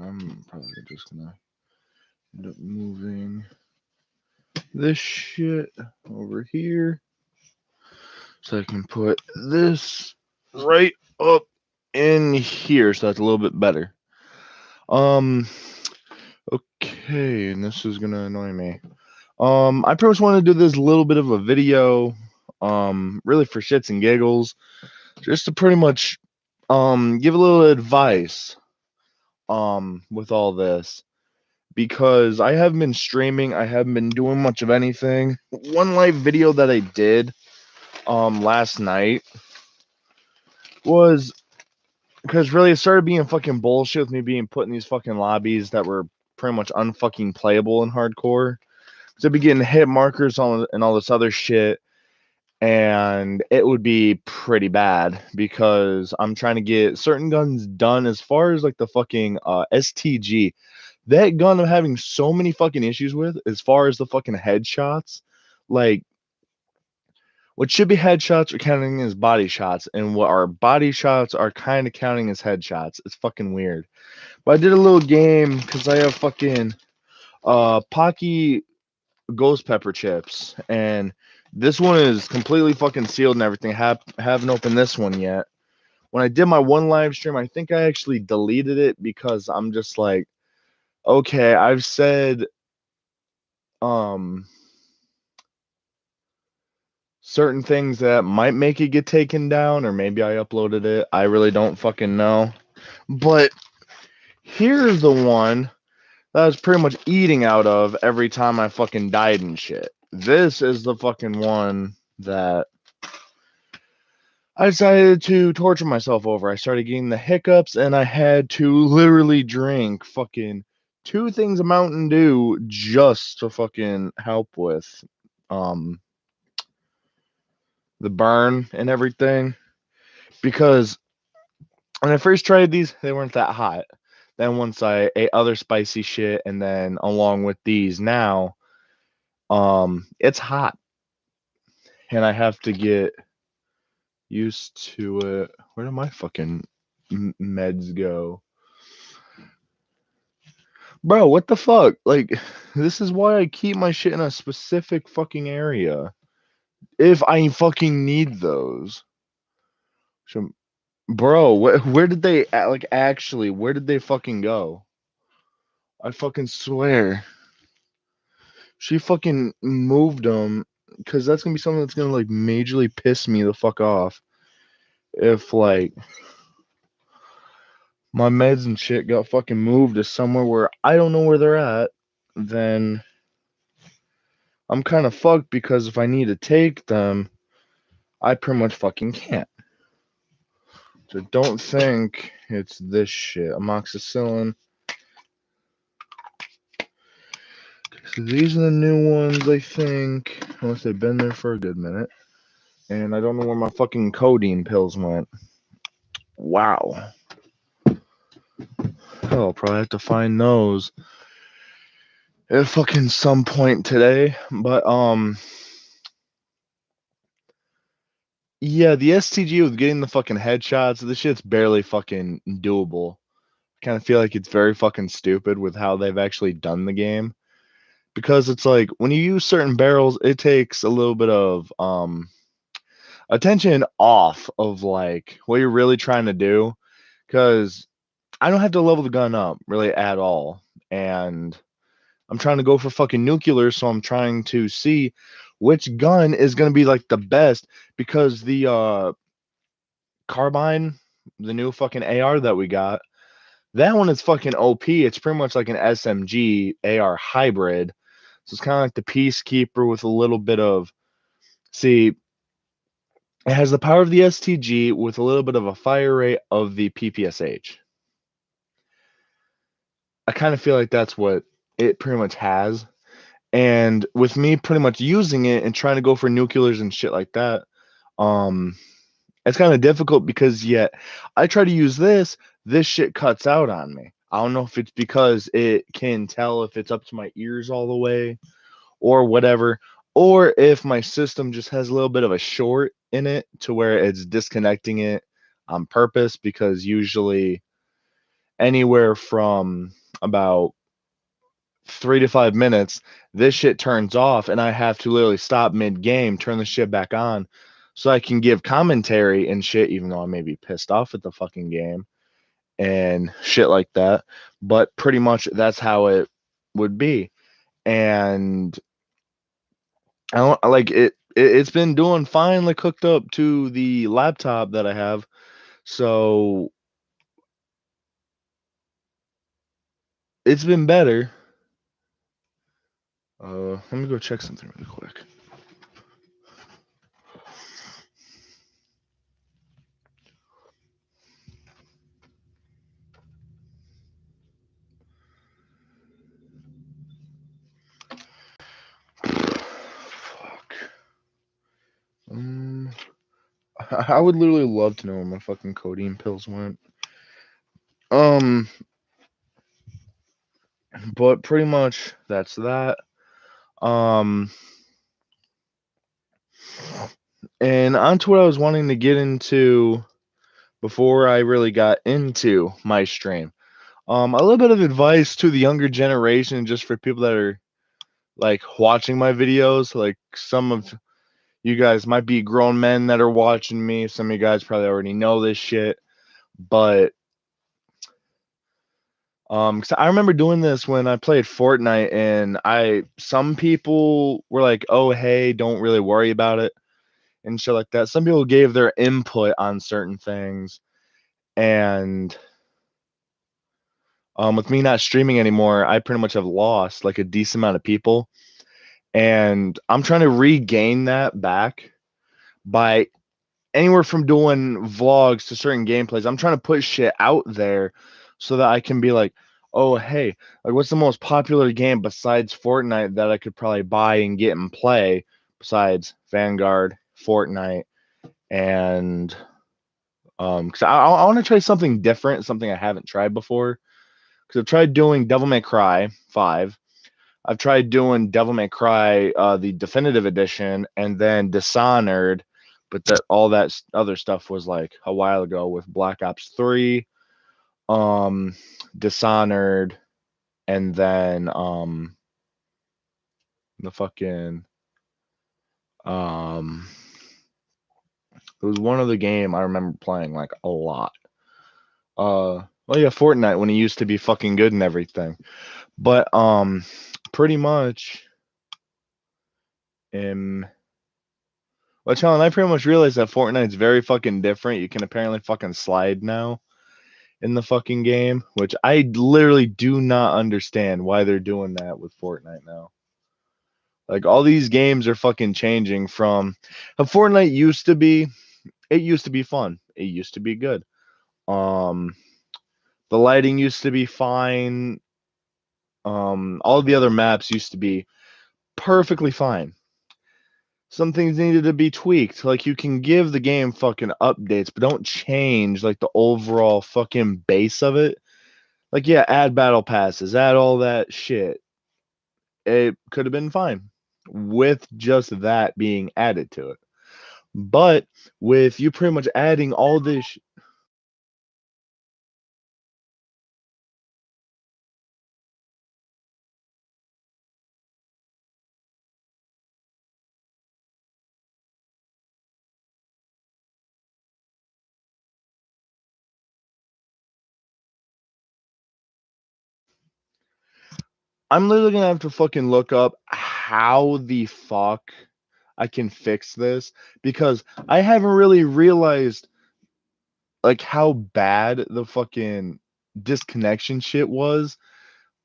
I'm probably just gonna end up moving this shit over here so I can put this right up in here so that's a little bit better. Um okay, and this is gonna annoy me. I pretty much want to do this little bit of a video, really for shits and giggles, just to pretty much give a little advice with all this because I haven't been streaming, I haven't been doing much of anything. One live video that I did last night was because really it started being fucking bullshit with me being put in these fucking lobbies that were pretty much unfucking playable in hardcore. Because I'd be getting hit markers on and all this other shit, and it would be pretty bad because I'm trying to get certain guns done as far as like the fucking STG. That gun I'm having so many fucking issues with as far as the fucking headshots. Like, what should be headshots are counting as body shots, and what are body shots are kind of counting as headshots. It's fucking weird. But I did a little game because I have fucking Pocky ghost pepper chips, and this one is completely fucking sealed and everything. Haven't opened this one yet. When I did my one live stream, I think I actually deleted it because I'm just like, okay, I've said um certain things that might make it get taken down, or maybe I uploaded it. I really don't fucking know. But here's the one that I was pretty much eating out of every time I fucking died and shit. This is the fucking one that I decided to torture myself over. I started getting the hiccups and I had to literally drink fucking 2 things of Mountain Dew just to fucking help with um the burn and everything. Because when I first tried these, they weren't that hot. Then once I ate other spicy shit and then along with these now, it's hot and I have to get used to it. Where do my fucking meds go? Bro, what the fuck? Like, this is why I keep my shit in a specific fucking area. If I fucking need those. So, bro, where did they, like, actually, where did they fucking go? I fucking swear. She fucking moved them, because that's gonna be something that's gonna, like, majorly piss me the fuck off. If, like, my meds and shit got fucking moved to somewhere where I don't know where they're at, then I'm kind of fucked because if I need to take them, I pretty much fucking can't. So don't think it's this shit. Amoxicillin. So these are the new ones, I think. Unless they've been there for a good minute. And I don't know where my fucking codeine pills went. Wow. Oh, I'll probably have to find those at fucking some point today. But yeah, the STG with getting the fucking headshots, this shit's barely fucking doable. I kind of feel like it's very fucking stupid with how they've actually done the game. Because it's like when you use certain barrels, it takes a little bit of attention off of like what you're really trying to do. Because I don't have to level the gun up really at all, and I'm trying to go for fucking nuclear, so I'm trying to see which gun is gonna be like the best because the carbine, the new fucking AR that we got, that one is fucking OP. It's pretty much like an SMG AR hybrid. So it's kind of like the Peacekeeper with a little bit of, see, it has the power of the STG with a little bit of a fire rate of the PPSH. I kind of feel like that's what it pretty much has. And with me pretty much using it and trying to go for nuclears and shit like that, um, it's kind of difficult because yet I try to use this shit cuts out on me. I don't know if it's because it can tell if it's up to my ears all the way or whatever, or if my system just has a little bit of a short in it to where it's disconnecting it on purpose because usually anywhere from about 3 to 5 minutes, this shit turns off and I have to literally stop mid game, turn the shit back on so I can give commentary and shit, even though I may be pissed off at the fucking game and shit like that. But pretty much that's how it would be. And I don't like it. It's been doing fine, like hooked up to the laptop that I have. So it's been better. Let me go check something really quick. Fuck. I would literally love to know where my fucking codeine pills went. But pretty much that's that. Um, and onto what I was wanting to get into before I really got into my stream. A little bit of advice to the younger generation, just for people that are like watching my videos. Like some of you guys might be grown men that are watching me. Some of you guys probably already know this shit, but 'cause I remember doing this when I played Fortnite, and some people were like, "Oh, hey, don't really worry about it," and shit like that. Some people gave their input on certain things, and with me not streaming anymore, I pretty much have lost like a decent amount of people, and I'm trying to regain that back by anywhere from doing vlogs to certain gameplays. I'm trying to put shit out there so that I can be like, oh, hey, like what's the most popular game besides Fortnite that I could probably buy and get and play besides Vanguard, Fortnite, and because I want to try something different, something I haven't tried before. Because I've tried doing Devil May Cry 5. I've tried doing Devil May Cry, the definitive edition, and then Dishonored, but that all that other stuff was like a while ago with Black Ops 3, Dishonored, and then the fucking there was one other game I remember playing like a lot. Well, yeah, Fortnite when it used to be fucking good and everything. But pretty much well, Challen, I pretty much realized that Fortnite's very fucking different. You can apparently fucking slide now in the fucking game, which I literally do not understand why they're doing that with Fortnite now. Like all these games are fucking changing from how Fortnite used to be. It used to be fun. It used to be good. Um, the lighting used to be fine. All the other maps used to be perfectly fine. Some things needed to be tweaked. Like you can give the game fucking updates, but don't change like the overall fucking base of it. Like yeah, add battle passes, add all that shit. It could have been fine with just that being added to it. But with you pretty much adding all this I'm literally gonna have to fucking look up how the fuck I can fix this because I haven't really realized like how bad the fucking disconnection shit was.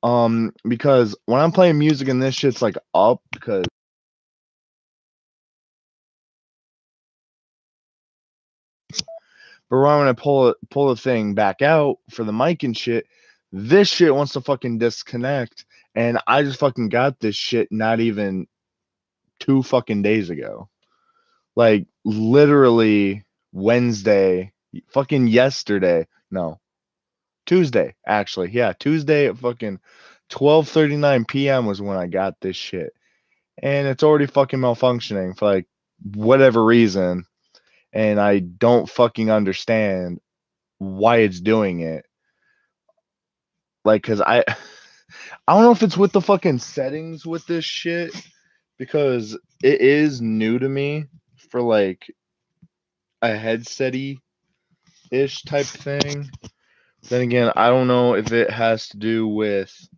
Because when I'm playing music and this shit's like up because but when I'm gonna pull the thing back out for the mic and shit, this shit wants to fucking disconnect. And I just fucking got this shit not even 2 fucking days ago. Like literally Wednesday, fucking yesterday. No, Tuesday, actually. Yeah, Tuesday at fucking 12:39 p.m. was when I got this shit. And it's already fucking malfunctioning for like whatever reason. And I don't fucking understand why it's doing it. Like, cause I don't know if it's with the fucking settings with this shit because it is new to me for like a headset-y ish type thing. Then again, I don't know if it has to do with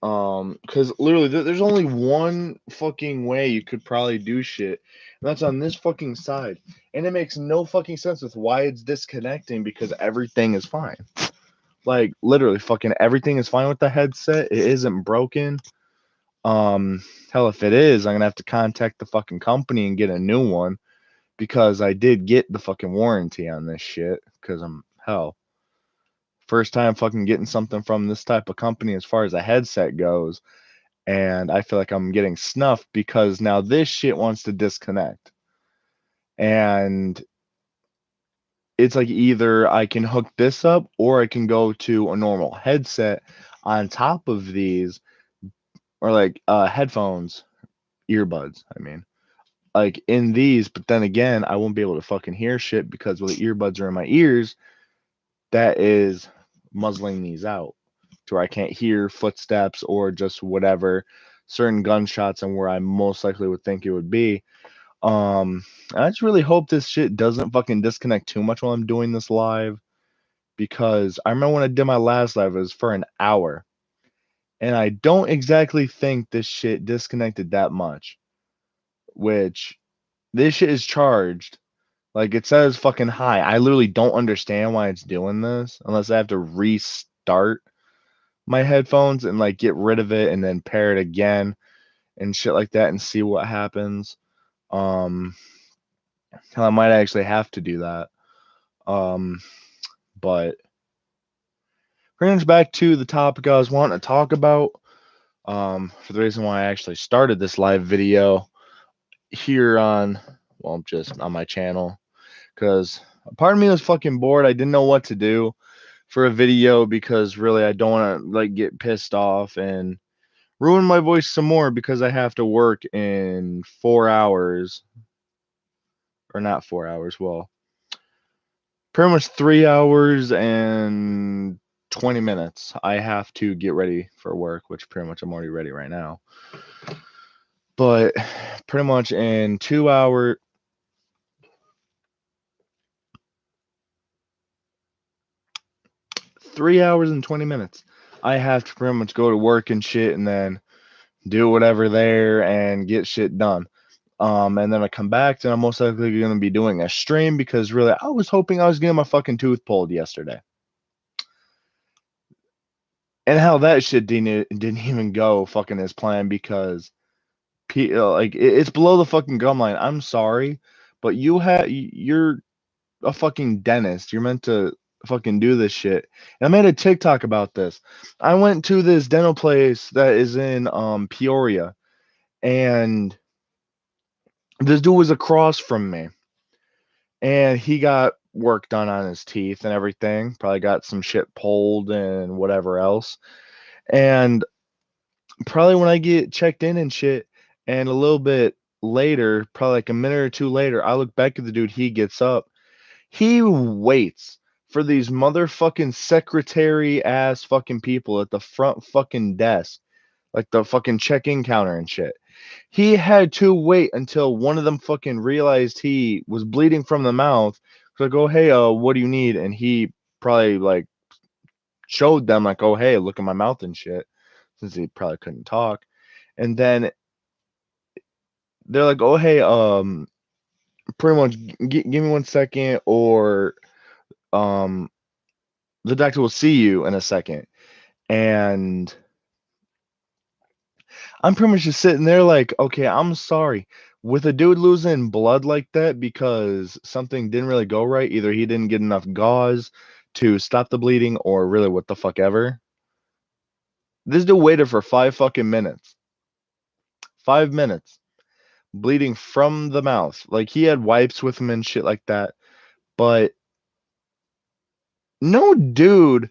because literally there's only one fucking way you could probably do shit, and that's on this fucking side. And it makes no fucking sense with why it's disconnecting because everything is fine. Like literally fucking everything is fine with the headset. It isn't broken. Hell, if it is, I'm gonna have to contact the fucking company and get a new one because I did get the fucking warranty on this shit. Because I'm hell, first time fucking getting something from this type of company as far as a headset goes, and I feel like I'm getting snuffed because now this shit wants to disconnect, and it's like either I can hook this up or I can go to a normal headset on top of these, or like headphones, earbuds. I mean. Like in these, but then again, I won't be able to fucking hear shit because when the earbuds are in my ears, that is muzzling these out to where I can't hear footsteps or just whatever certain gunshots and where I most likely would think it would be. I just really hope this shit doesn't fucking disconnect too much while I'm doing this live because I remember when I did my last live, it was for an hour. And I don't exactly think this shit disconnected that much, which this shit is charged. Like it says fucking high. I literally don't understand why it's doing this unless I have to restart my headphones and like get rid of it and then pair it again and shit like that and see what happens. Um I might actually have to do that. Um but pretty much back to the topic I was wanting to talk about. For the reason why I actually started this live video here on just on my channel. Because a part of me was fucking bored. I didn't know what to do for a video because really I don't want to like get pissed off and ruin my voice some more because I have to work in 4 hours, or not 4 hours, well, pretty much 3 hours and 20 minutes. I have to get ready for work, which pretty much I'm already ready right now. But pretty much in 2 hours, 3 hours and 20 minutes, I have to pretty much go to work and shit and then do whatever there and get shit done. And then I come back and I'm most likely going to be doing a stream because really I was hoping I was getting my fucking tooth pulled yesterday. And how that shit didn't even go fucking as planned because like it's below the fucking gum line. I'm sorry, but you're a fucking dentist. You're meant to fucking do this shit. And I made a TikTok about this. I went to this dental place that is in Peoria, and this dude was across from me, and he got work done on his teeth and everything. Probably got some shit pulled and whatever else. And probably when I get checked in and shit, and a little bit later, probably like a minute or two later, I look back at the dude. He gets up. He waits for these motherfucking secretary ass fucking people at the front fucking desk, like the fucking check-in counter and shit. He had to wait until one of them fucking realized he was bleeding from the mouth. So I go, hey, what do you need? And he probably like showed them like, oh, hey, look at my mouth and shit, since he probably couldn't talk. And then they're like, oh, hey, pretty much give me 1 second, or um, the doctor will see you in a second. And I'm pretty much just sitting there like, okay, I'm sorry. With a dude losing blood like that because something didn't really go right, either he didn't get enough gauze to stop the bleeding or really what the fuck ever. This dude waited for 5 fucking minutes. 5 minutes. Bleeding from the mouth. Like he had wipes with him and shit like that. But no dude,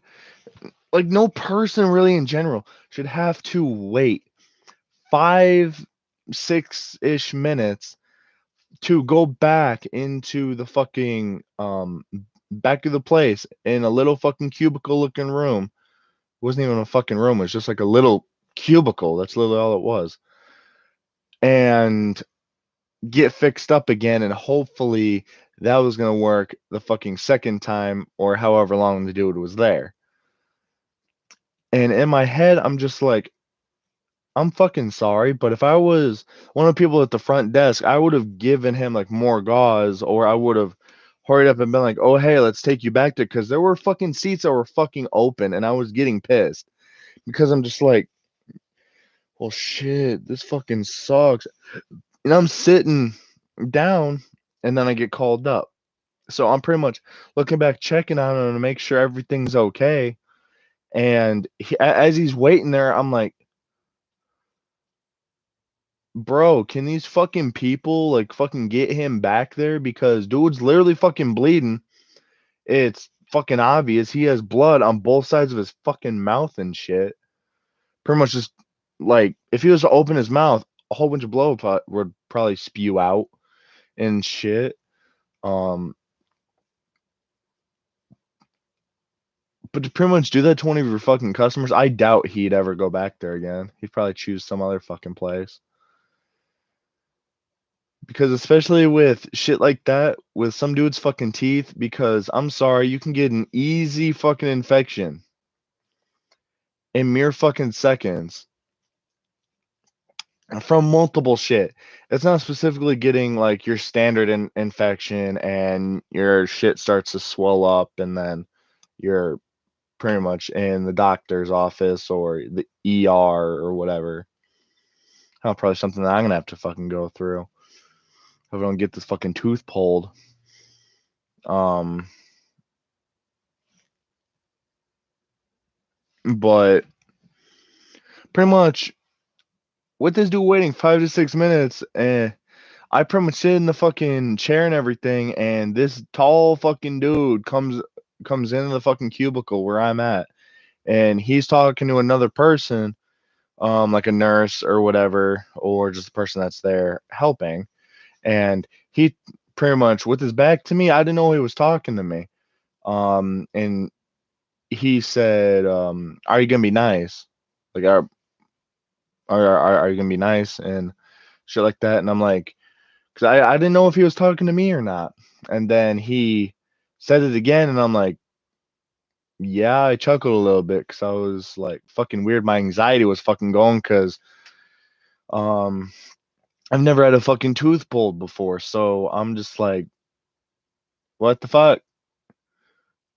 like no person really in general should have to wait 5, 6-ish minutes to go back into the fucking back of the place in a little fucking cubicle looking room. It wasn't even a fucking room, it was just like a little cubicle. That's literally all it was. And get fixed up again, and hopefully that was gonna work the fucking second time or however long the dude was there. And in my head, I'm just like, I'm fucking sorry, but if I was one of the people at the front desk, I would have given him like more gauze, or I would have hurried up and been like, "Oh, hey, let's take you back to," because there were fucking seats that were fucking open, and I was getting pissed because I'm just like, well, shit, this fucking sucks. And I'm sitting down, and then I get called up. So I'm pretty much looking back, checking on him to make sure everything's okay. And as he's waiting there, I'm like, bro, can these fucking people like fucking get him back there? Because dude's literally fucking bleeding. It's fucking obvious. He has blood on both sides of his fucking mouth and shit. Pretty much just like if he was to open his mouth, a whole bunch of blood would probably spew out and shit. Um, but to pretty much do that to one of your fucking customers, I doubt he'd ever go back there again. He'd probably choose some other fucking place. Because especially with shit like that, with some dude's fucking teeth, because I'm sorry, you can get an easy fucking infection in mere fucking seconds from multiple shit. It's not specifically getting like your standard infection and your shit starts to swell up and then you're pretty much in the doctor's office or the ER or whatever. Probably something that I'm gonna have to fucking go through if I don't get this fucking tooth pulled. Um, but pretty much with this dude waiting 5 to 6 minutes, I pretty much sit in the fucking chair and everything, and this tall fucking dude comes into the fucking cubicle where I'm at, and he's talking to another person, like a nurse or whatever, or just the person that's there helping, and he pretty much with his back to me, I didn't know he was talking to me, and he said, "Are you gonna be nice? Like, are you gonna be nice?" And shit like that, and I'm like, because I didn't know if he was talking to me or not. And then he said it again, and I'm like, yeah, I chuckled a little bit because I was like fucking weird. My anxiety was fucking going because um I've never had a fucking tooth pulled before, so I'm just like, what the fuck?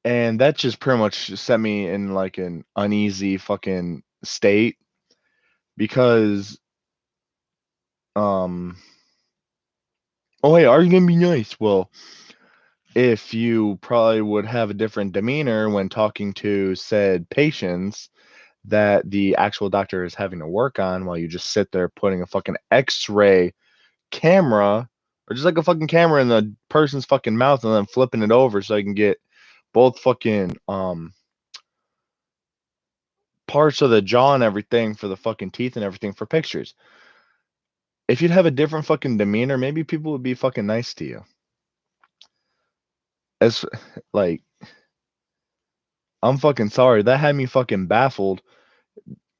And that just pretty much set me in like an uneasy fucking state because um oh hey, are you gonna be nice? Well, if you probably would have a different demeanor when talking to said patients that the actual doctor is having to work on while you just sit there putting a fucking x-ray camera or just like a fucking camera in the person's fucking mouth and then flipping it over so you can get both fucking parts of the jaw and everything for the fucking teeth and everything for pictures. If you'd have a different fucking demeanor, maybe people would be fucking nice to you. As like, I'm fucking sorry. That had me fucking baffled.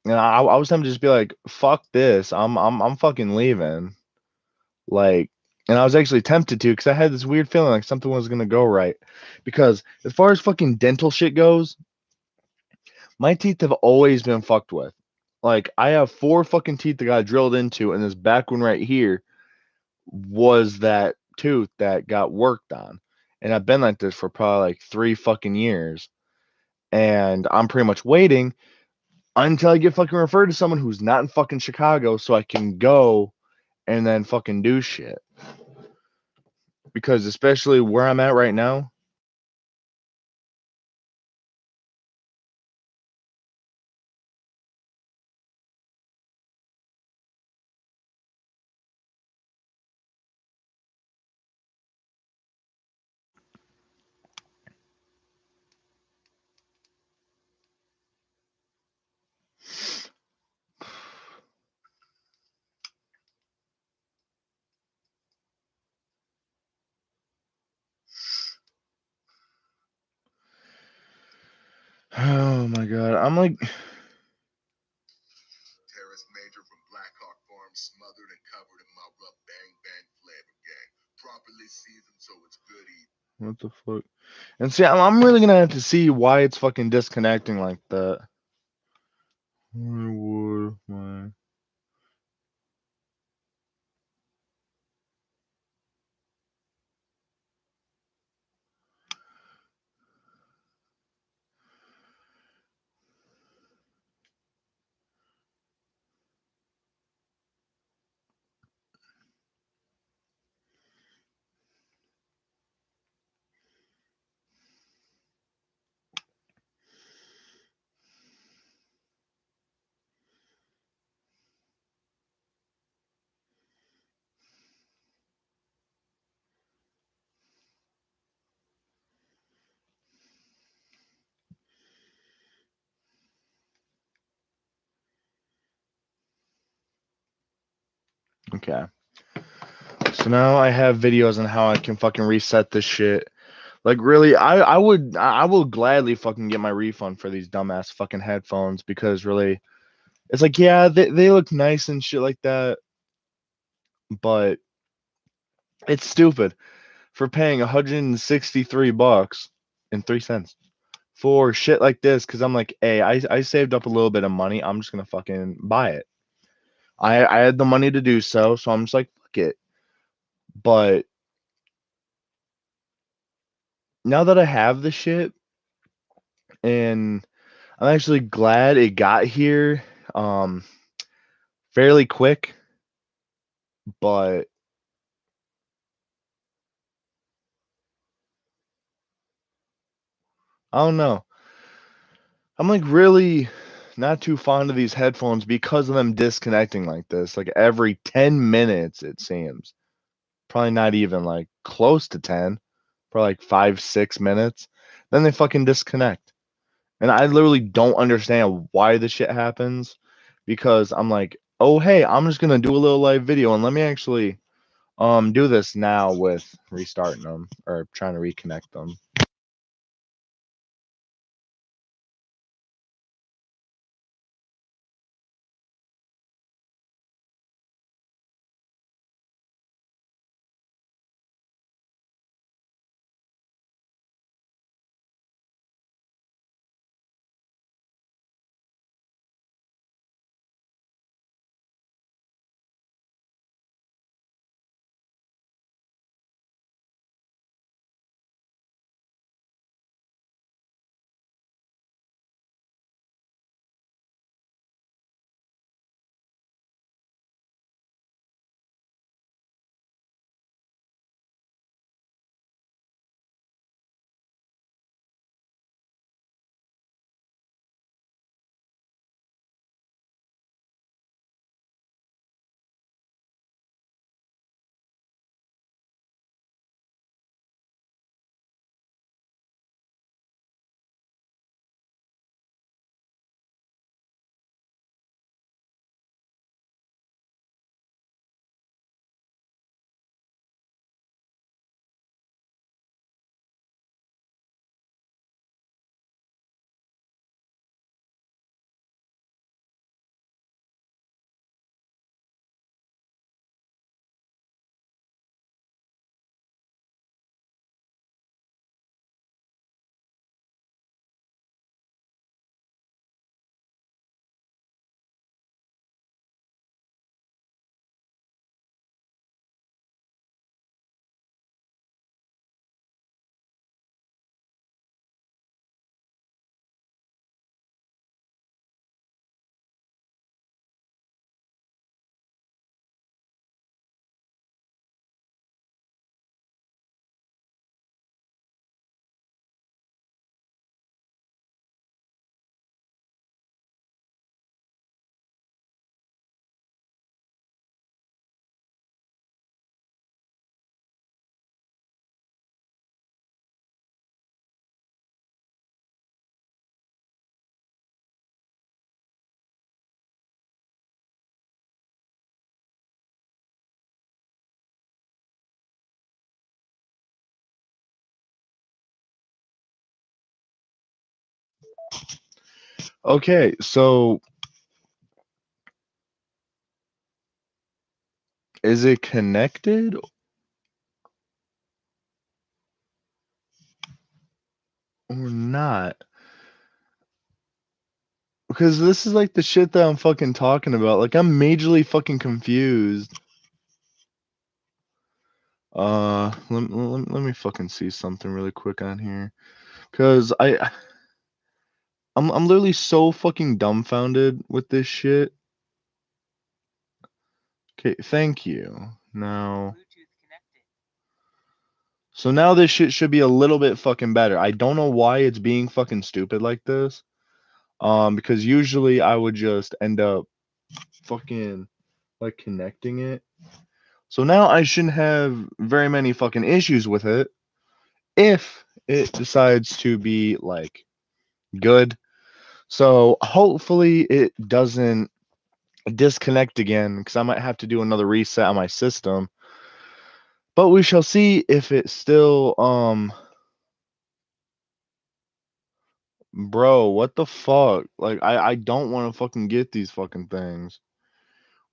And I was tempted to just be like, fuck this. I'm fucking leaving. Like, and I was actually tempted to because I had this weird feeling like something was gonna go right. Because as far as fucking dental shit goes, my teeth have always been fucked with. Like, I have four fucking teeth that got drilled into, and this back one right here was that tooth that got worked on. And I've been like this for probably like 3 fucking years. And I'm pretty much waiting until I get fucking referred to someone who's not in fucking Chicago so I can go and then fucking do shit. Because especially where I'm at right now, Oh my god. I'm like, Terrace Major from Blackhawk Farm smothered and covered in my rough bang bang flavor gang. Properly seasoned so it's good eating. what the fuck? And see, I'm really gonna have to see why it's fucking disconnecting like that. Why would my okay. So now I have videos on how I can fucking reset this shit. Like really, I will gladly fucking get my refund for these dumbass fucking headphones because really it's like yeah, they look nice and shit like that, but it's stupid for paying 163 bucks and 3 cents for shit like this cuz I'm like, "Hey, I saved up a little bit of money. I'm just going to fucking buy it." I had the money to do so I'm just like, "Fuck it." But now that I have the shit and I'm actually glad it got here um fairly quick, but I don't know. I'm like really not too fond of these headphones because of them disconnecting like this. Like every 10 minutes, it seems. Probably not even like close to 10, probably like 5, 6 minutes. Then they fucking disconnect. And I literally don't understand why this shit happens because I'm like, oh, hey, I'm just going to do a little live video and let me actually do this now with restarting them or trying to reconnect them. Okay, so is it connected or not? Because this is like the shit that I'm fucking talking about. Like I'm majorly fucking confused. Let me fucking see something really quick on here. Cause I'm literally so fucking dumbfounded with this shit. Okay, thank you. Now, so now this shit should be a little bit fucking better. I don't know why it's being fucking stupid like this. Because usually I would just end up fucking like connecting it. So now I shouldn't have very many fucking issues with it if it decides to be like good. So hopefully it doesn't disconnect again because I might have to do another reset on my system. But we shall see if it still bro, what the fuck? Like I don't want to fucking get these fucking things.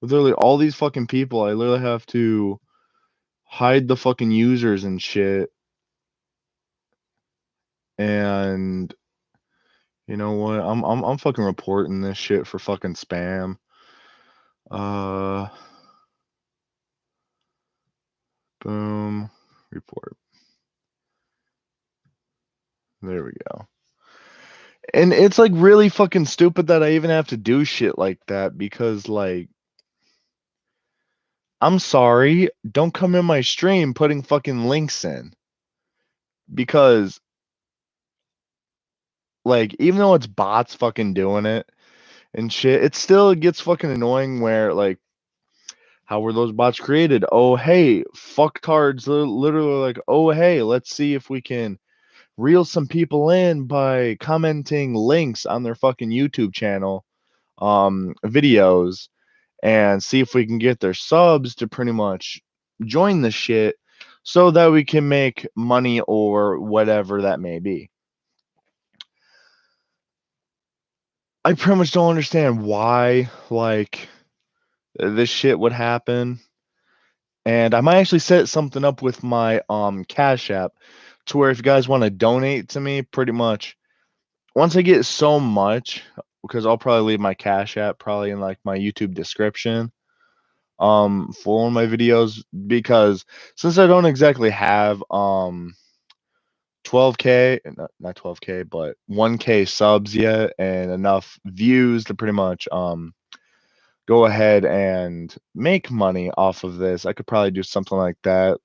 With literally all these fucking people, I literally have to hide the fucking users and shit. And you know what? I'm fucking reporting this shit for fucking spam. Uh Boom. Report. There we go. And it's like really fucking stupid that I even have to do shit like that because like I'm sorry, don't come in my stream putting fucking links in. Because like even though it's bots fucking doing it and shit, it still gets fucking annoying where like how were those bots created? Oh hey, fucktards literally like, oh hey, let's see if we can reel some people in by commenting links on their fucking YouTube channel videos and see if we can get their subs to pretty much join the shit so that we can make money or whatever that may be. I pretty much don't understand why like this shit would happen. And I might actually set something up with my Cash App to where if you guys want to donate to me, pretty much once I get so much, because I'll probably leave my Cash App probably in like my YouTube description for one of my videos because since I don't exactly have 12k not 12k but 1k subs yet and enough views to pretty much go ahead and make money off of this, I could probably do something like that.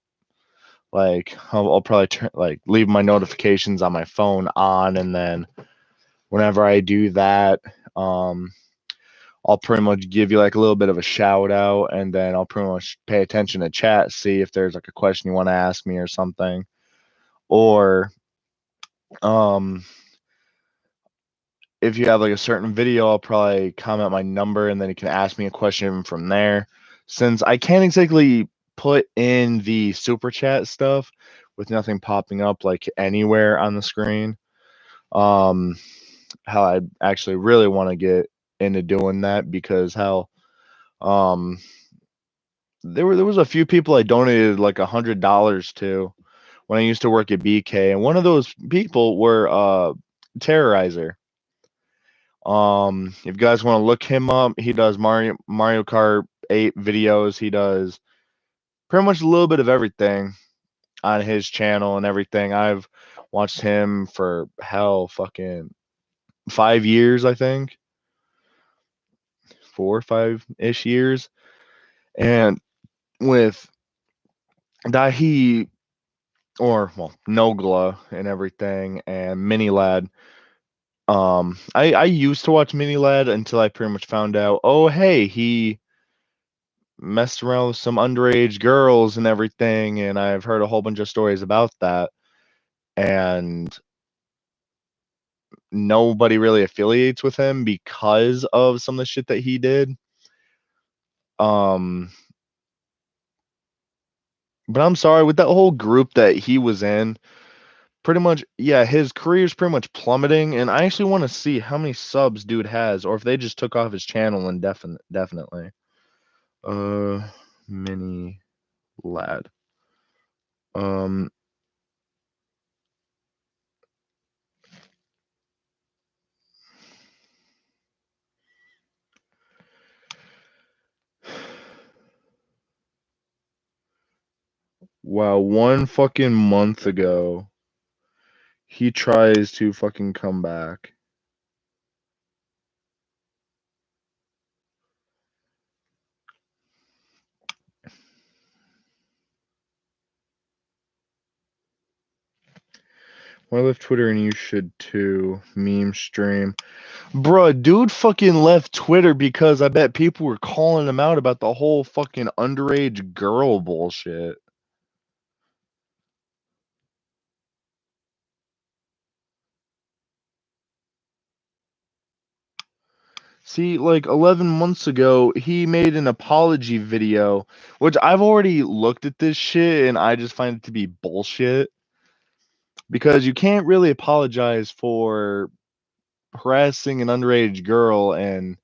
Like I'll probably like leave my notifications on my phone on, and then whenever I do that, um, I'll pretty much give you like a little bit of a shout out, and then I'll pretty much pay attention to chat, see if there's like a question you want to ask me or something, or um, if you have like a certain video, I'll probably comment my number, and then you can ask me a question from there. Since I can't exactly put in the super chat stuff with nothing popping up like anywhere on the screen, um, how I actually really want to get into doing that because how um there was a few people I donated like $100 to when I used to work at BK, and one of those people were Terrorizer. If you guys want to look him up, he does Mario Kart 8 videos. He does pretty much a little bit of everything on his channel and everything. I've watched him for hell fucking 5 years, I think. 4 or 5 ish years. And with Dahi or well Nogla and everything and Mini Lad. I used to watch Mini Lad until I pretty much found out, oh hey, he messed around with some underage girls and everything, and I've heard a whole bunch of stories about that. And nobody really affiliates with him because of some of the shit that he did. Um but I'm sorry, with that whole group that he was in, pretty much, yeah, his career's pretty much plummeting, and I actually want to see how many subs dude has, or if they just took off his channel definitely. Mini lad. Um, wow, 1 fucking month ago, he tries to fucking come back. Well, I left Twitter and you should too. Meme stream. Bruh, dude fucking left Twitter because I bet people were calling him out about the whole fucking underage girl bullshit. See, like 11 months ago, he made an apology video, which I've already looked at this shit and I just find it to be bullshit because you can't really apologize for harassing an underage girl and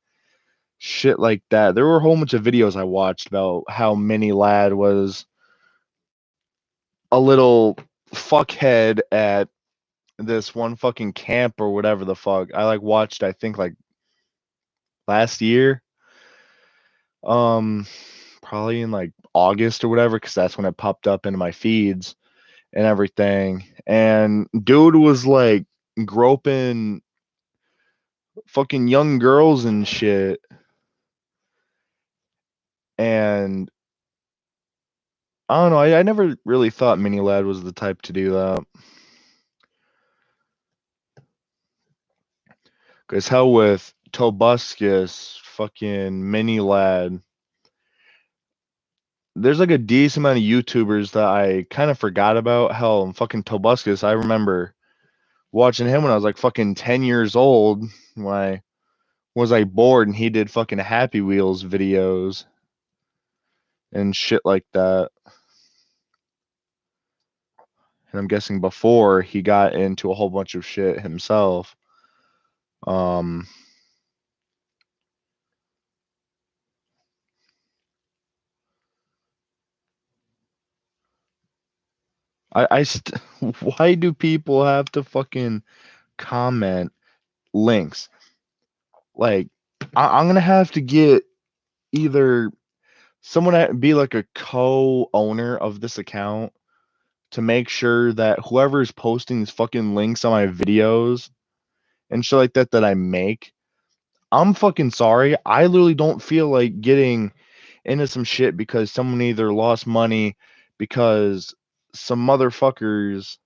shit like that. There were a whole bunch of videos I watched about how Mini Lad was a little fuckhead at this one fucking camp or whatever the fuck. I like watched, I think, like last year. Um Probably in like August or whatever, because that's when it popped up into my feeds and everything. And dude was like groping fucking young girls and shit. And I don't know, I never really thought Mini Lad was the type to do that. Because hell with Tobuscus, fucking Mini Lad, there's like a decent amount of YouTubers that I kind of forgot about. Hell, fucking Tobuscus, I remember watching him when I was like fucking 10 years old when I was like bored and he did fucking Happy Wheels videos and shit like that. And I'm guessing before he got into a whole bunch of shit himself. Um why do people have to fucking comment links? Like I'm gonna have to get either someone that be like a co-owner of this account to make sure that whoever's posting these fucking links on my videos and shit like that that I make, I'm fucking sorry. I literally don't feel like getting into some shit because someone either lost money because some motherfuckers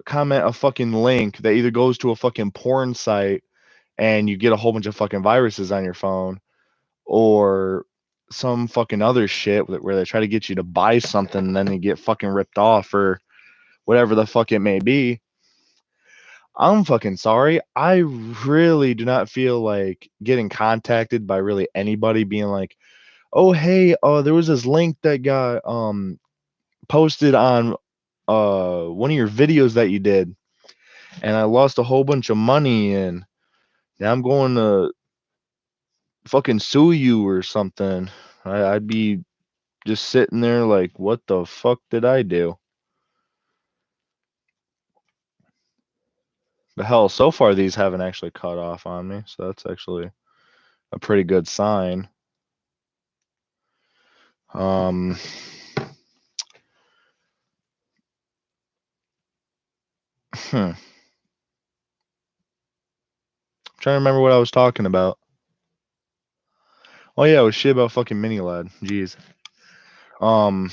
comment a fucking link that either goes to a fucking porn site and you get a whole bunch of fucking viruses on your phone, or some fucking other shit where they try to get you to buy something and then you get fucking ripped off or whatever the fuck it may be. I'm fucking sorry. I really do not feel like getting contacted by really anybody being like, "Oh, hey, there was this link that got posted on one of your videos that you did and I lost a whole bunch of money and now I'm going to fucking sue you or something." I'd be just sitting there like, what the fuck did I do? But hell, so far these haven't actually cut off on me, so that's actually a pretty good sign. Um, I'm trying to remember what I was talking about. Oh yeah, it was shit about fucking Mini Lad. Jeez. Um,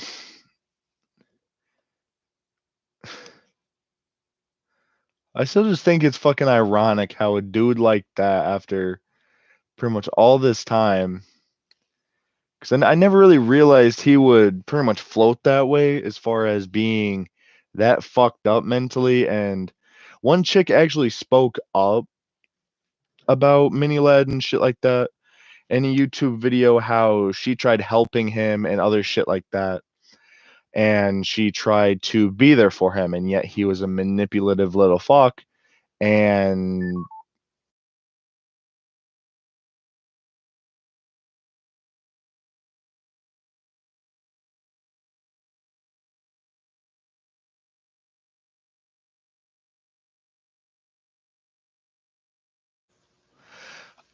I still just think it's fucking ironic how a dude like that, after pretty much all this time, because I never really realized he would pretty much float that way as far as being that fucked up mentally. And one chick actually spoke up about Mini Lad and shit like that in a YouTube video, how she tried helping him and other shit like that. and she tried to be there for him, and yet he was a manipulative little fuck. And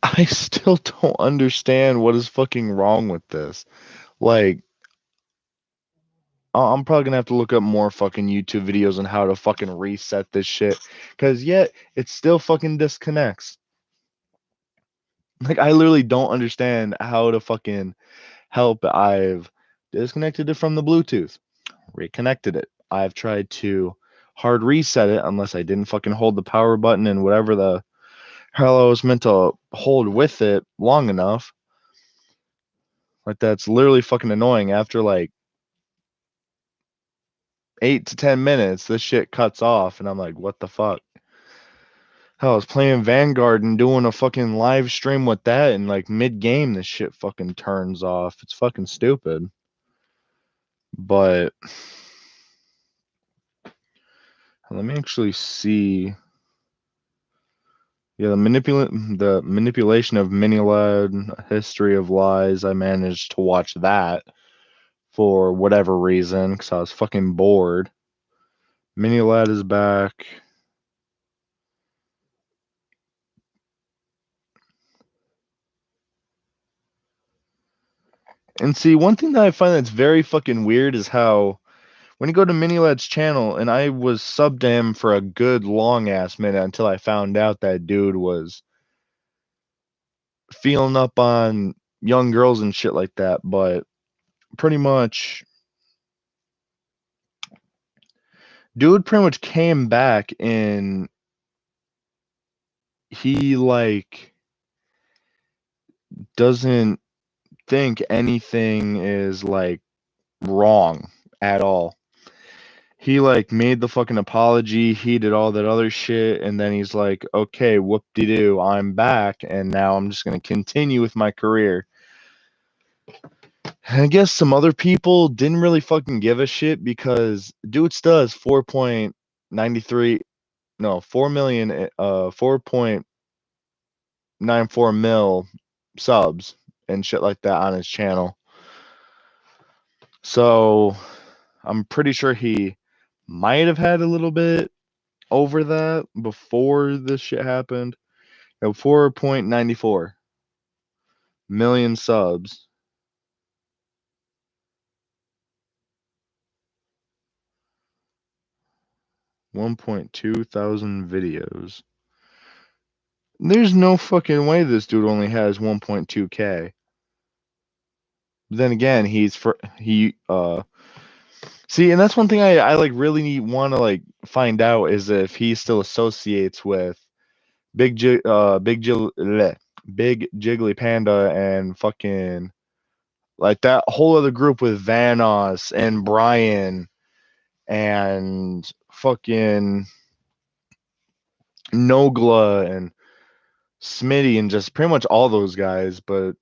I still don't understand what is fucking wrong with this. Like, I'm probably gonna have to look up more fucking YouTube videos on how to fucking reset this shit, because yet it still fucking disconnects. Like, I literally don't understand how to fucking help. I've disconnected it from the Bluetooth, reconnected it. I've tried to hard reset it, unless I didn't fucking hold the power button and whatever the hell I was meant to hold with it long enough. Like, that's literally fucking annoying. After like 8 to 10 minutes, this shit cuts off, and I'm like, what the fuck? Hell, I was playing Vanguard and doing a fucking live stream with that, and like mid game, this shit fucking turns off. It's fucking stupid. But let me actually see. Yeah, the manipulation of Minilad, History of Lies. I managed to watch that for whatever reason, because I was fucking bored. Minilad is back. And see, one thing that I find that's very fucking weird is how when you go to Minilad's channel, and I was subbed to him for a good long ass minute until I found out that dude was feeling up on young girls and shit like that. But pretty much, dude pretty much came back, and he like doesn't think anything is like wrong at all. He like made the fucking apology, he did all that other shit, and then he's like, okay, whoop de doo, I'm back, and now I'm just gonna continue with my career. And I guess some other people didn't really fucking give a shit, because dude still has 4.93, no, 4 million, 4.94 mil subs and shit like that on his channel. So I'm pretty sure he might have had a little bit over that before this shit happened. 4.94 million subs. 1.2 thousand videos. There's no fucking way this dude only has 1.2K. Then again, see, and that's one thing I like really want to like find out, is if he still associates with Big Jiggly Panda and fucking like that whole other group with Vanos and Brian and fucking Nogla and Smitty and just pretty much all those guys. But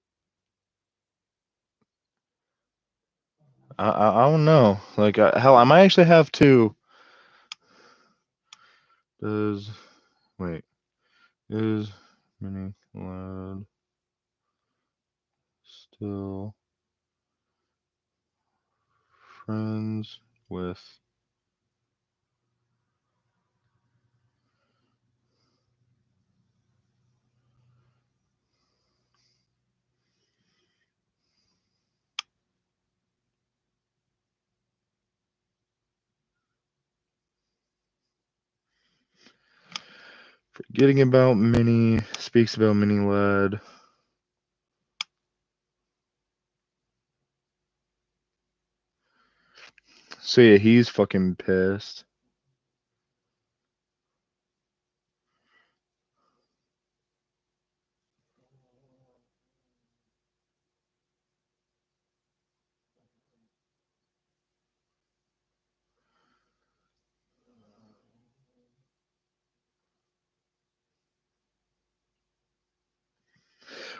I don't know. Like, hell, I might actually have to. Does wait is Mini Lad still friends with? Forgetting about Mini, speaks about Mini Lad. So yeah, he's fucking pissed.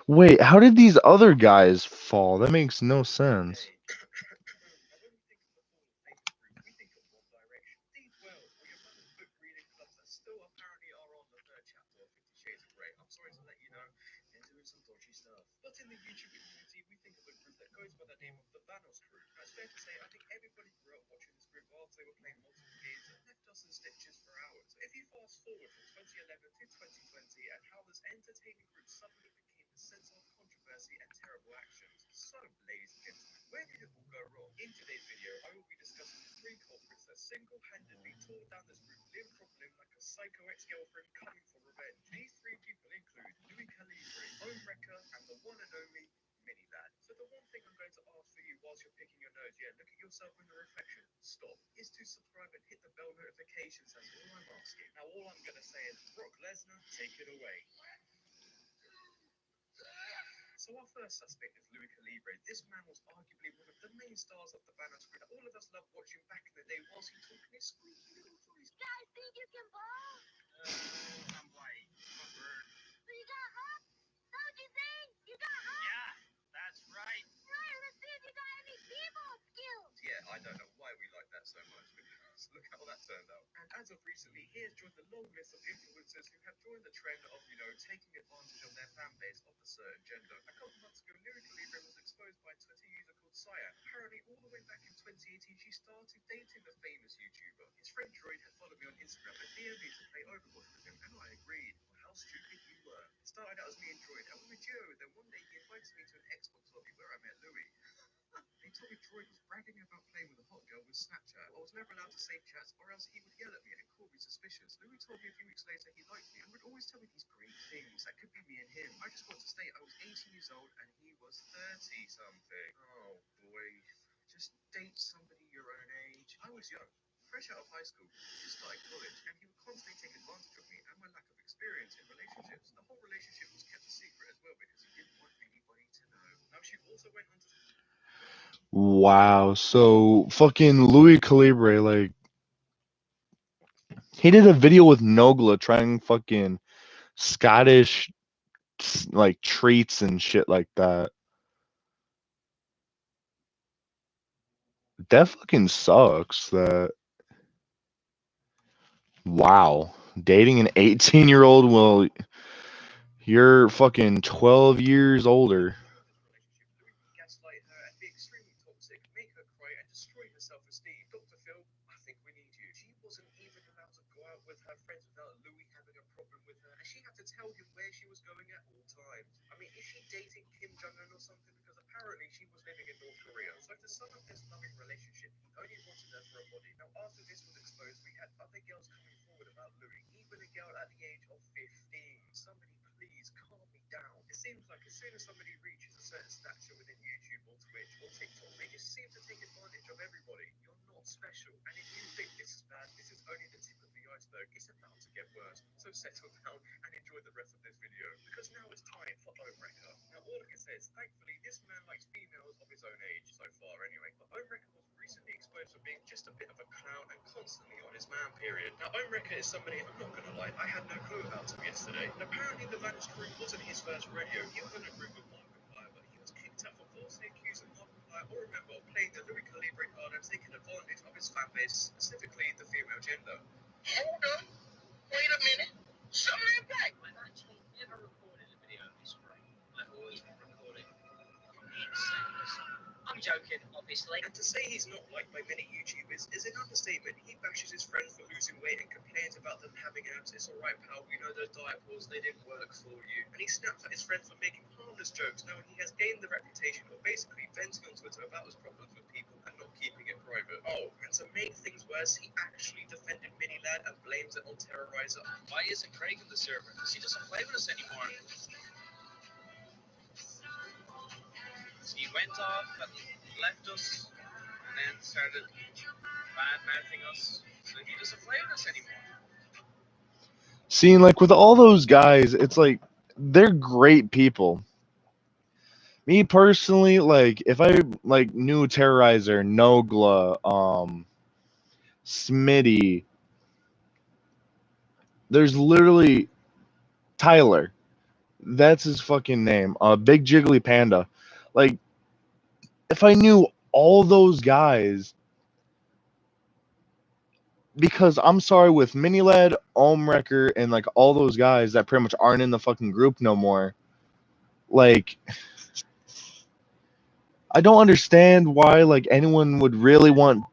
Wait, how did these other guys fall? That makes no sense. some dodgy stuff. But in the YouTube community, we think of a group that goes by the name of the Vanos Crew. Now, it's fair to say, I think everybody grew up watching this group whilst they were playing multiple games and left us in stitches for hours. So if you fast forward from 2011 to 2020 and how this entertaining group suddenly became the center of controversy and terrible actions. So, ladies and gentlemen, where did it all go wrong? In today's video, I will be discussing the three culprits that single-handedly tore down this group limb from limb like a psycho ex-girlfriend coming for revenge. These three people include Louis Calibre, Omreka, and the one and only Mini Lad. So the one thing I'm going to ask for you whilst you're picking your nose, look at yourself in the reflection, stop, is to subscribe and hit the bell notifications. That's all I'm asking. Now all I'm going to say is, Brock Lesnar, take it away. So our first suspect is Louis Calibre. This man was arguably one of the main stars of the Vanos Crew that all of us loved watching back in the day whilst he talking his squeaky little voice. Guys, think you can ball? I'm white. I'm a bird. So you got hop? Don't you think? You got hop? Yeah, that's right. Right, let's see if you got any b-ball skills. Yeah, I don't know why we like that so much, but look how that turned out. And as of recently, he has joined the long list of influencers who have joined the trend of, taking advantage of their fan base of a certain gender. A couple months ago, Louis Calibre was exposed by a Twitter user called Cyan. Apparently, all the way back in 2018, she started dating the famous YouTuber. His friend Droid had followed me on Instagram and DM'd me to play Overwatch with him, and I agreed. Well, how stupid you were. It started out as me and Droid, and we were duo, then one day he invited me to an Xbox lobby where I met Louis. He told me Droid was bragging about playing with a hot girl with Snapchat. I was never allowed to save chats or else he would yell at me and call me suspicious. Louis told me a few weeks later he liked me and would always tell me these great things that could be me and him. I just want to state I was 18 years old and he was 30 something. Oh boy, just date somebody your own age. I was young, fresh out of high school, just starting college, and he would constantly take advantage of me and my lack of experience in relationships. The whole relationship was kept a secret as well because he didn't want anybody to know. Now she also went on to Wow. So fucking Louis Calibre, like, he did a video with Nogla trying fucking Scottish like treats and shit like that. That fucking sucks. That, wow. Dating an 18-year-old, well, you're fucking 12 years older. Louis would gaslight her and be extremely toxic, make her cry and destroy her self-esteem. Dr. Phil, I think we need you. She wasn't even allowed to go out with her friends without Louis having a problem with her, and she had to tell him where she was going at all times. I mean, is she dating Kim Jong-un or something? Because apparently she was living in North Korea. So to sum up this loving relationship, he only wanted her for a body. Now after this was exposed, we had other girls coming forward about Louis, even a girl at the age of 15. Somebody please calm me down. It seems like as soon as somebody reaches a certain stature within YouTube or Twitch or TikTok, they just seem to take advantage of everybody. You're not special, and if you think this is bad, this is only the tip of the iceberg. It's about to get worse. So settle down and enjoy the rest of this video, because now it's time for Omreka. Now all I can say is, thankfully, this man likes females of his own age so far anyway, but Omreka was recently exposed for being just a bit of a clown and constantly on his man period. Now Omreka is somebody, I'm not gonna lie, I had no clue about him yesterday. And apparently the Vanos Crew wasn't his first rodeo. He was in a group with Markiplier, but he was kicked out for falsely accusing Markiplier or a member of playing the Louis Calibre card and taking advantage of his fan base, specifically the female gender. Hold up. Wait a minute. Some of that back. I've actually never recorded a video of this great, let alone recording from the insane listen. I'm joking, obviously. And to say he's not liked by many YouTubers is an understatement. He bashes his friends for losing weight and complains about them having abs. It's alright, pal, we know those diet balls, they didn't work for you. And he snaps at his friends for making harmless jokes, knowing he has gained the reputation of basically venting on Twitter about his problems with people and not keeping it private. Oh, and to make things worse, he actually defended Mini Lad and blames it on Terrorizer. Why isn't Craig on the server? Because he doesn't play with us anymore. He went off and left us and then started bad-mouthing us. So he doesn't play with us anymore. Seeing, like, with all those guys, it's like they're great people. Me personally, like, if I like knew Terrorizer, Nogla, Smitty, there's literally Tyler. That's his fucking name. Big Jiggly Panda. Like, if I knew all those guys, because I'm sorry, with Minilad, Omrecker, and like all those guys that pretty much aren't in the fucking group no more, Like, I don't understand why like anyone would really want.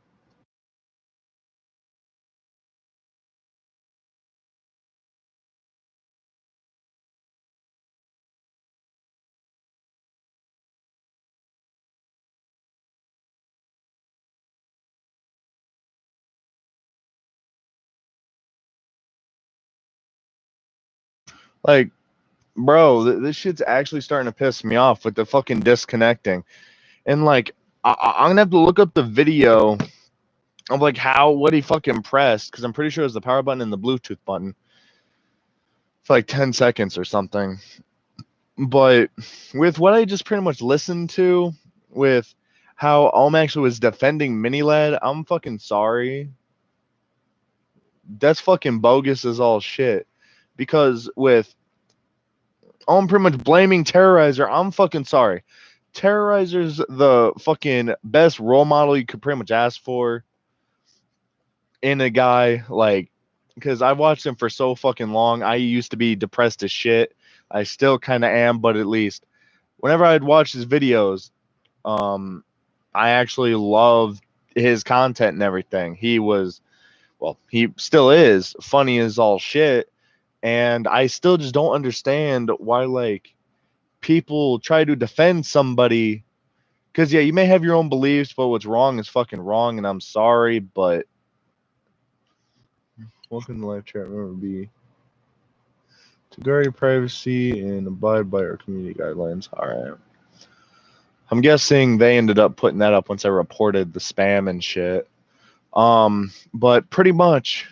Like, bro, this shit's actually starting to piss me off with the fucking disconnecting. And like, I'm gonna have to look up the video of like what he fucking pressed, because I'm pretty sure it was the power button and the Bluetooth button for like 10 seconds or something. But with what I just pretty much listened to, with how actually was defending Minilad, I'm fucking sorry. That's fucking bogus as all shit. Because with pretty much blaming Terrorizer, I'm fucking sorry. Terrorizer's the fucking best role model you could pretty much ask for in a guy, like, because I watched him for so fucking long. I used to be depressed as shit. I still kind of am, but at least whenever I'd watch his videos, I actually loved his content and everything. He was, well, he still is funny as all shit, and I still just don't understand why like people try to defend somebody. Because yeah, you may have your own beliefs, but what's wrong is fucking wrong, and I'm sorry, but welcome to live chat. Remember, be to guard your privacy and abide by our community guidelines. All right. I'm guessing they ended up putting that up once I reported the spam and shit. But pretty much,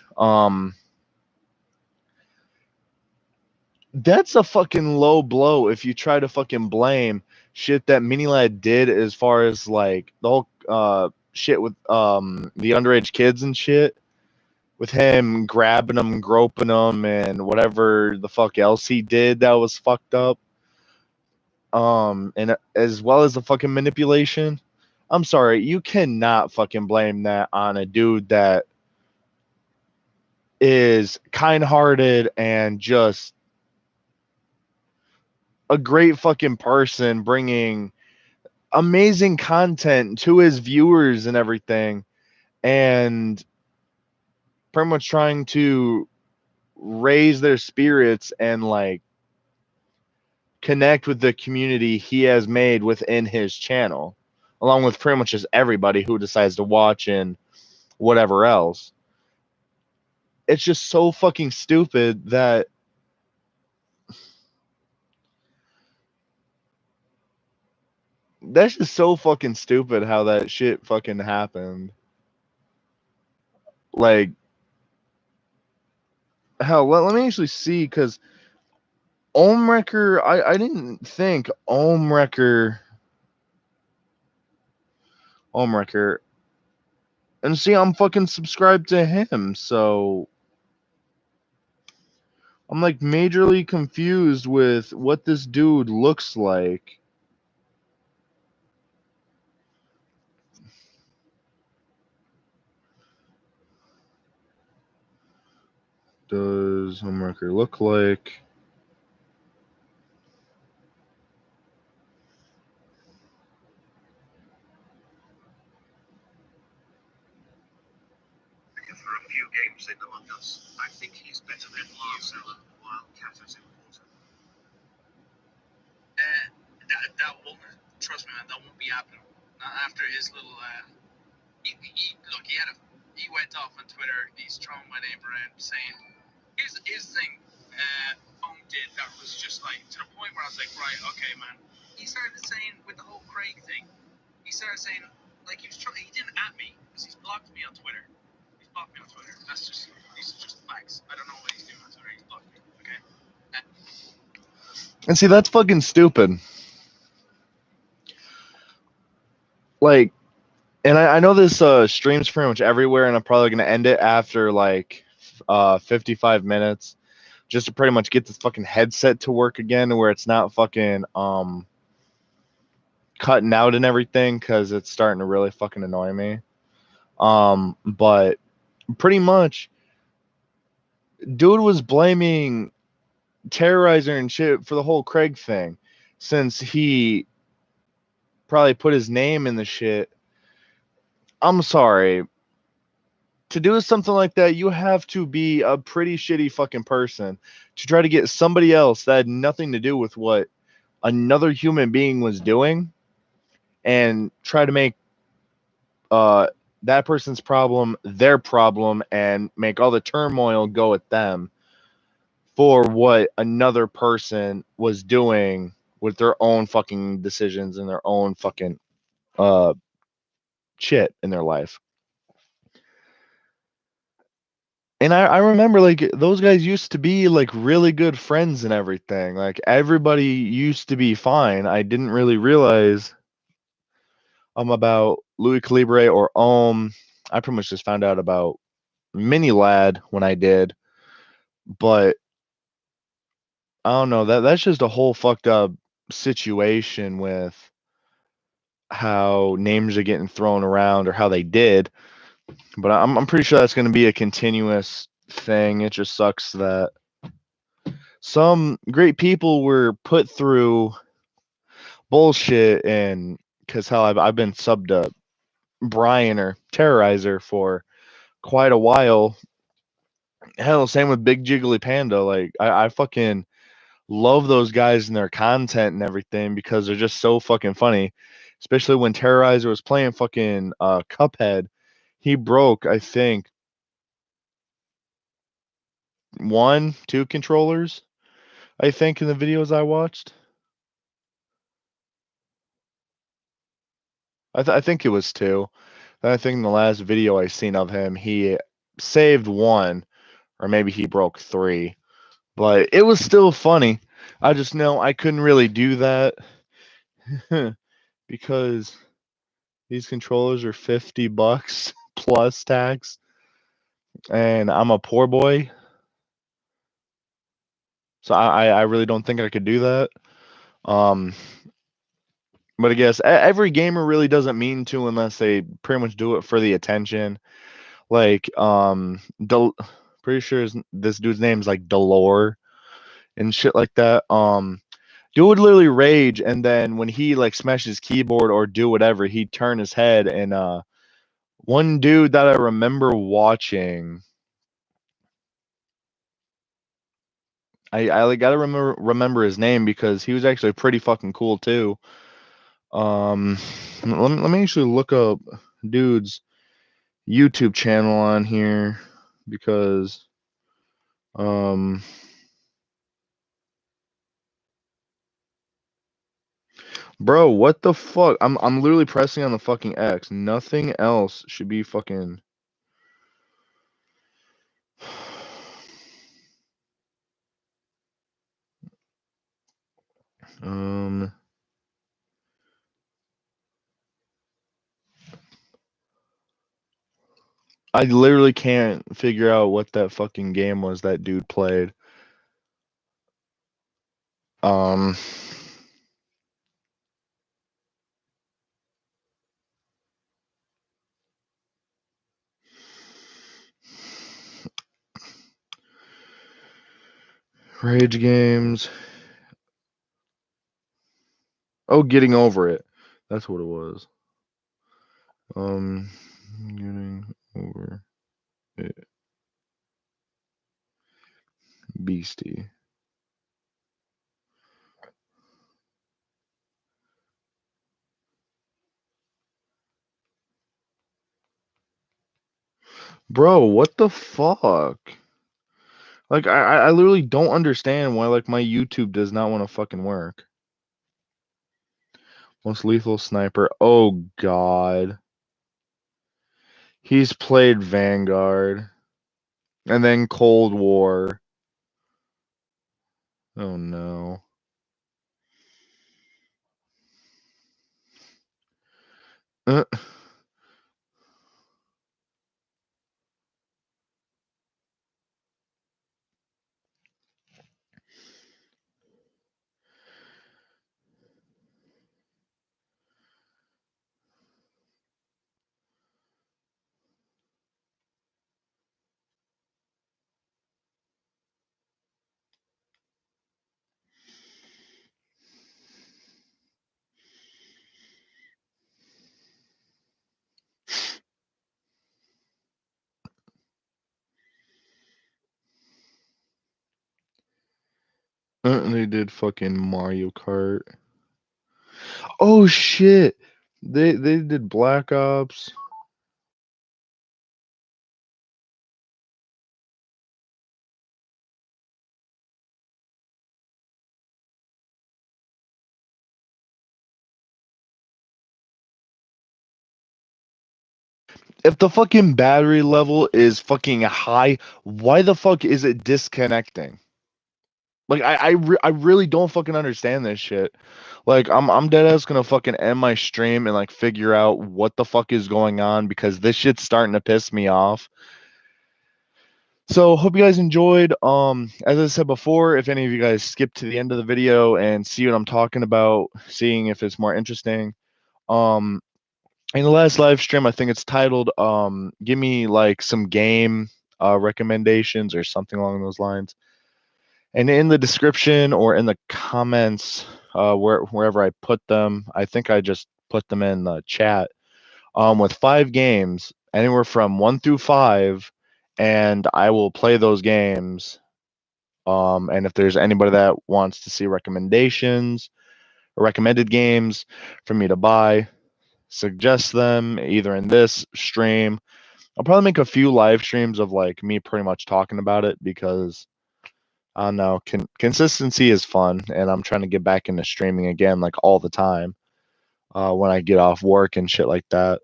that's a fucking low blow if you try to fucking blame shit that Minilad did as far as like the whole shit with the underage kids and shit, with him grabbing them, groping them, and whatever the fuck else he did that was fucked up. And as well as the fucking manipulation. I'm sorry, you cannot fucking blame that on a dude that is kind-hearted and just a great fucking person, bringing amazing content to his viewers and everything, and pretty much trying to raise their spirits and like connect with the community he has made within his channel, along with pretty much just everybody who decides to watch and whatever else. It's just so fucking stupid that that's just so fucking stupid how that shit fucking happened. Like, hell, let me actually see, because Omwrecker, I didn't think Omwrecker, and see, I'm fucking subscribed to him, so I'm like majorly confused with what this dude looks like. Does Omwrecker look like? For a few games in Among Us. I think he's better than Marcel Wildcat as important. That won't, trust me, man, that won't be happening. Not after his little, he went off on Twitter, he's throwing my name around saying, his thing, Ohm did that was just like, to the point where I was like, right, okay, man. He started saying, with the whole Craig thing, he started saying, like, he didn't at me, because he's blocked me on Twitter. He's blocked me on Twitter. These are just facts. I don't know what he's doing on Twitter. He's blocked me. Okay. And see, that's fucking stupid. Like, and I know this stream's pretty much everywhere, and I'm probably gonna end it after like 55 minutes, just to pretty much get this fucking headset to work again, where it's not fucking cutting out and everything, because it's starting to really fucking annoy me. But pretty much, dude was blaming Terrorizer and shit for the whole Craig thing. since he probably put his name in the shit. I'm sorry. To do something like that, you have to be a pretty shitty fucking person to try to get somebody else that had nothing to do with what another human being was doing and try to make uh that person's problem their problem and make all the turmoil go at them for what another person was doing with their own fucking decisions and their own fucking uh shit in their life. And I remember like those guys used to be like really good friends and everything. Like everybody used to be fine. I didn't really realize about Louis Calibre or I pretty much just found out about Mini Lad when I did, but I don't know, that's just a whole fucked up situation with how names are getting thrown around or how they did. But I'm pretty sure that's going to be a continuous thing. It just sucks that some great people were put through bullshit, and because hell, I've been subbed to Brian or Terrorizer for quite a while. Hell, same with Big Jiggly Panda. Like I fucking love those guys and their content and everything because they're just so fucking funny. Especially when Terrorizer was playing fucking Cuphead, he broke I think one, two controllers. I think in the videos I watched. I think it was two. And I think in the last video I seen of him, he saved one, or maybe he broke three. But it was still funny. I just know I couldn't really do that because these controllers are $50 plus tax, and I'm a poor boy, so I really don't think I could do that. Um, but I guess every gamer really doesn't mean to unless they pretty much do it for the attention. Like pretty sure this dude's name's like Delore and shit like that. Dude would literally rage, and then when he like smashed his keyboard or do whatever, he'd turn his head. And one dude that I remember watching, I like gotta remember his name because he was actually pretty fucking cool too. Um, let me actually look up dude's YouTube channel on here because um. Bro, what the fuck? I'm literally pressing on the fucking X. Nothing else should be fucking um I literally can't figure out what that fucking game was that dude played. Um Rage Games. Oh, Getting Over It. That's what it was. Getting Over It. Beastie. Bro, what the fuck? Like I literally don't understand why like my YouTube does not want to fucking work. Most Lethal Sniper. Oh god. He's played Vanguard and then Cold War. Oh no. Uh, They did fucking Mario Kart. Oh shit. They did Black Ops. If the fucking battery level is fucking high, why the fuck is it disconnecting? Like I really don't fucking understand this shit. Like I'm dead ass gonna fucking end my stream and like figure out what the fuck is going on because this shit's starting to piss me off. So hope you guys enjoyed. As I said before, if any of you guys skip to the end of the video and see what I'm talking about, seeing if it's more interesting. Um in the last live stream, I think it's titled give me like some game recommendations or something along those lines. And in the description or in the comments, wherever I put them, I think I just put them in the chat. With 5 games, anywhere from 1 through 5, and I will play those games. And if there's anybody that wants to see recommendations or recommended games for me to buy, suggest them either in this stream. I'll probably make a few live streams of like me pretty much talking about it because I don't know. Consistency is fun, and I'm trying to get back into streaming again, like all the time, when I get off work and shit like that.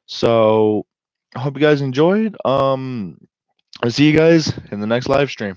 So, I hope you guys enjoyed. I'll see you guys in the next live stream.